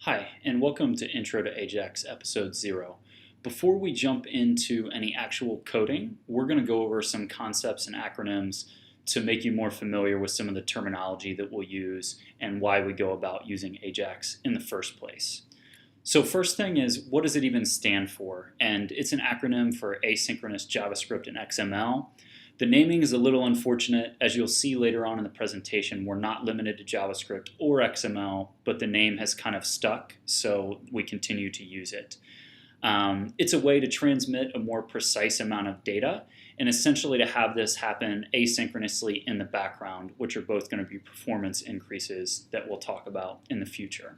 Hi, and welcome to Intro to AJAX Episode 0. Before we jump into any actual coding, we're going to go over some concepts and acronyms to make you more familiar with some of the terminology that we'll use and why we go about using AJAX in the first place. So first thing is, what does it even stand for? And it's an acronym for Asynchronous JavaScript and XML. The naming is a little unfortunate. As you'll see later on in the presentation, we're not limited to JavaScript or XML, but the name has kind of stuck, so we continue to use it. It's a way to transmit a more precise amount of data and essentially to have this happen asynchronously in the background, which are both going to be performance increases that we'll talk about in the future.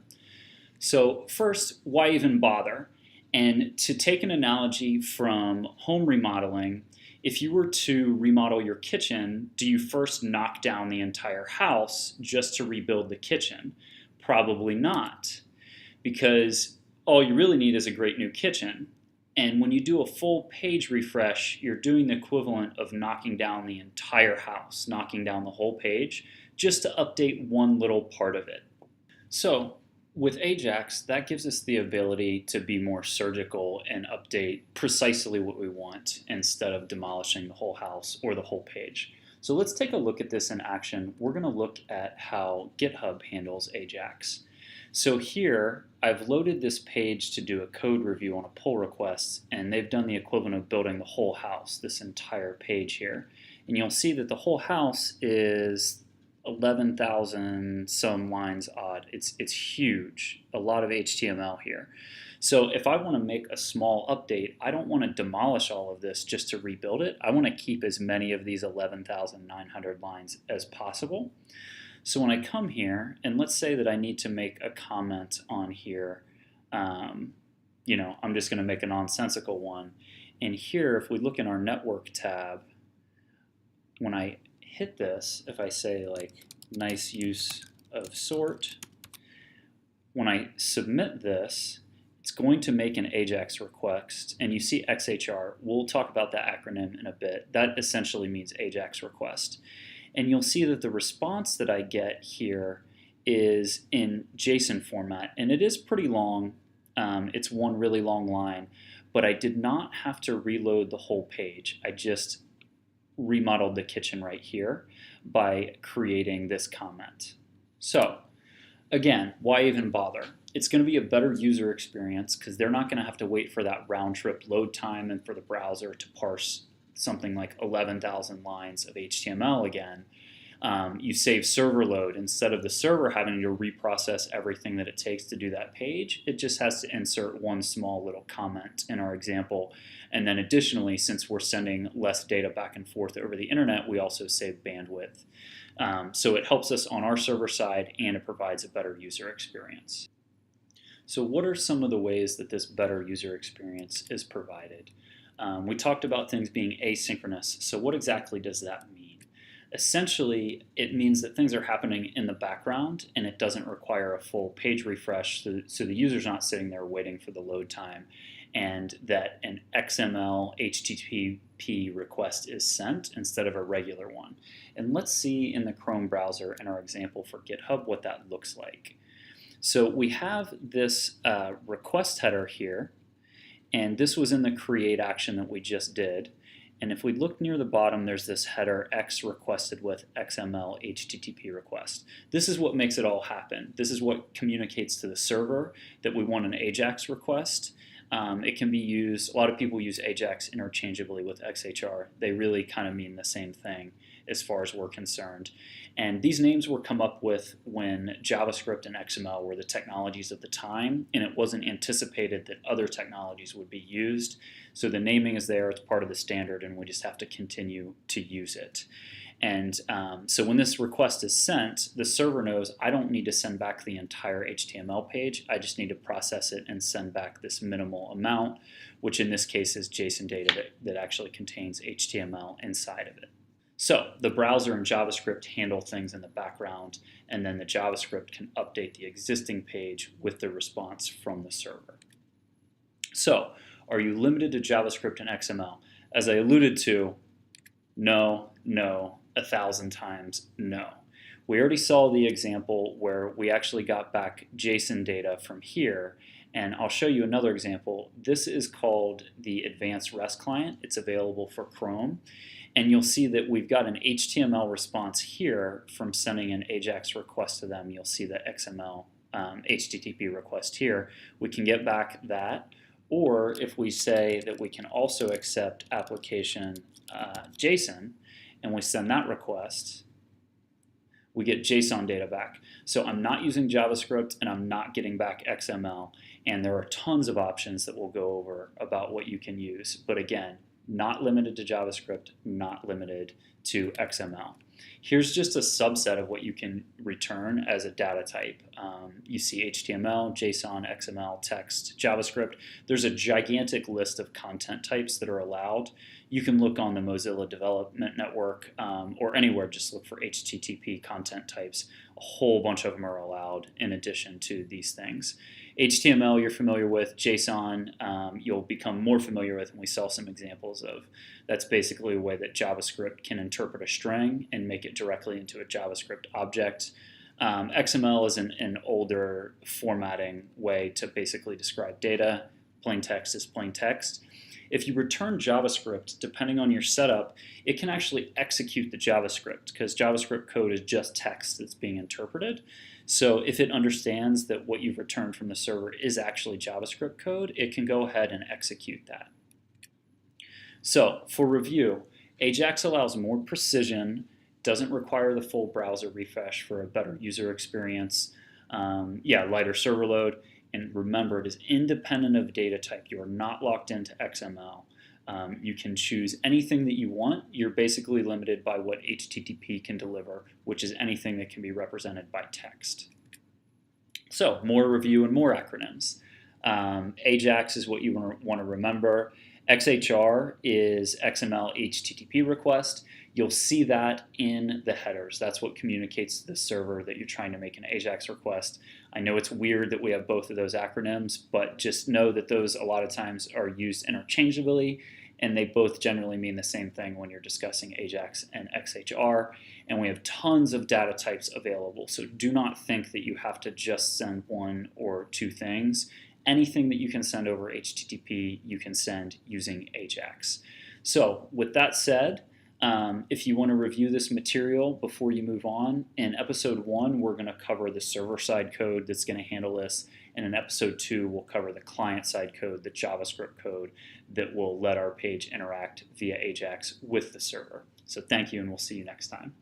So first, why even bother? And to take an analogy from home remodeling, if you were to remodel your kitchen, do you first knock down the entire house just to rebuild the kitchen? Probably not, because all you really need is a great new kitchen. And when you do a full page refresh, you're doing the equivalent of knocking down the entire house, knocking down the whole page, just to update one little part of it. So with AJAX, that gives us the ability to be more surgical and update precisely what we want instead of demolishing the whole house or the whole page. So let's take a look at this in action. We're going to look at how GitHub handles AJAX. So here, I've loaded this page to do a code review on a pull request, and they've done the equivalent of building the whole house, this entire page here. And you'll see that the whole house is 11,000 some lines odd. It's huge, a lot of HTML here. So if I want to make a small update, I don't want to demolish all of this just to rebuild it. I want to keep as many of these 11,900 lines as possible. So when I come here, and let's say that I need to make a comment on here, I'm just going to make a nonsensical one. And here, if we look in our network tab, when I hit this, if I say like nice use of sort, when I submit this, it's going to make an AJAX request, and you see XHR. We'll talk about that acronym in a bit. That essentially means AJAX request. And you'll see that the response that I get here is in JSON format, and it is pretty long. It's one really long line, but I did not have to reload the whole page. I just remodeled the kitchen right here by creating this comment. So again, why even bother? It's going to be a better user experience because they're not going to have to wait for that round trip load time and for the browser to parse something like 11,000 lines of HTML again. You save server load. Instead of the server having to reprocess everything that it takes to do that page, it just has to insert one small little comment in our example. And then additionally, since we're sending less data back and forth over the internet, we also save bandwidth. So it helps us on our server side, and it provides a better user experience. So what are some of the ways that this better user experience is provided? We talked about things being asynchronous. So what exactly does that mean? Essentially, it means that things are happening in the background and it doesn't require a full page refresh, so the user's not sitting there waiting for the load time, and that an XML HTTP request is sent instead of a regular one. And let's see in the Chrome browser in our example for GitHub what that looks like. So we have this request header here, and this was in the create action that we just did. And if we look near the bottom, there's this header X requested with XML HTTP request. This is what makes it all happen. This is what communicates to the server that we want an AJAX request. It can be used, a lot of people use AJAX interchangeably with XHR. They really kind of mean the same thing as far as we're concerned. And these names were come up with when JavaScript and XML were the technologies of the time, and it wasn't anticipated that other technologies would be used. So the naming is there, it's part of the standard, and we just have to continue to use it. And so when this request is sent, the server knows I don't need to send back the entire HTML page. I just need to process it and send back this minimal amount, which in this case is JSON data that actually contains HTML inside of it. So the browser and JavaScript handle things in the background, and then the JavaScript can update the existing page with the response from the server. So are you limited to JavaScript and XML? As I alluded to, no, 1,000 times no. We already saw the example where we actually got back JSON data from here, and I'll show you another example. This is called the Advanced REST Client. It's available for Chrome, and you'll see that we've got an HTML response here from sending an AJAX request to them. You'll see the XML HTTP request here. We can get back that, or if we say that we can also accept application JSON, and we send that request, we get JSON data back. So I'm not using JavaScript and I'm not getting back XML, and there are tons of options that we'll go over about what you can use. But again, not limited to JavaScript, not limited to XML. Here's just a subset of what you can return as a data type. You see HTML, JSON, XML, text, JavaScript. There's a gigantic list of content types that are allowed. You can look on the Mozilla Development Network or anywhere, just look for HTTP content types. A whole bunch of them are allowed in addition to these things. HTML you're familiar with, JSON you'll become more familiar with, and we saw some examples of. That's basically a way that JavaScript can interpret a string and make it directly into a JavaScript object. XML is an older formatting way to basically describe data. Plain text is plain text. If you return JavaScript, depending on your setup, it can actually execute the JavaScript, because JavaScript code is just text that's being interpreted. So if it understands that what you've returned from the server is actually JavaScript code, it can go ahead and execute that. So for review, AJAX allows more precision, doesn't require the full browser refresh for a better user experience, lighter server load, and remember, it is independent of data type. You are not locked into XML. You can choose anything that you want. You're basically limited by what HTTP can deliver, which is anything that can be represented by text. So more review and more acronyms. AJAX is what you want to remember. XHR is XML HTTP request. You'll see that in the headers. That's what communicates to the server that you're trying to make an AJAX request. I know it's weird that we have both of those acronyms, but just know that those a lot of times are used interchangeably, and they both generally mean the same thing when you're discussing AJAX and XHR. And we have tons of data types available, so do not think that you have to just send one or two things. Anything that you can send over HTTP, you can send using AJAX. So with that said, if you want to review this material before you move on, in episode 1, we're going to cover the server-side code that's going to handle this, and in episode 2, we'll cover the client-side code, the JavaScript code that will let our page interact via AJAX with the server. So thank you, and we'll see you next time.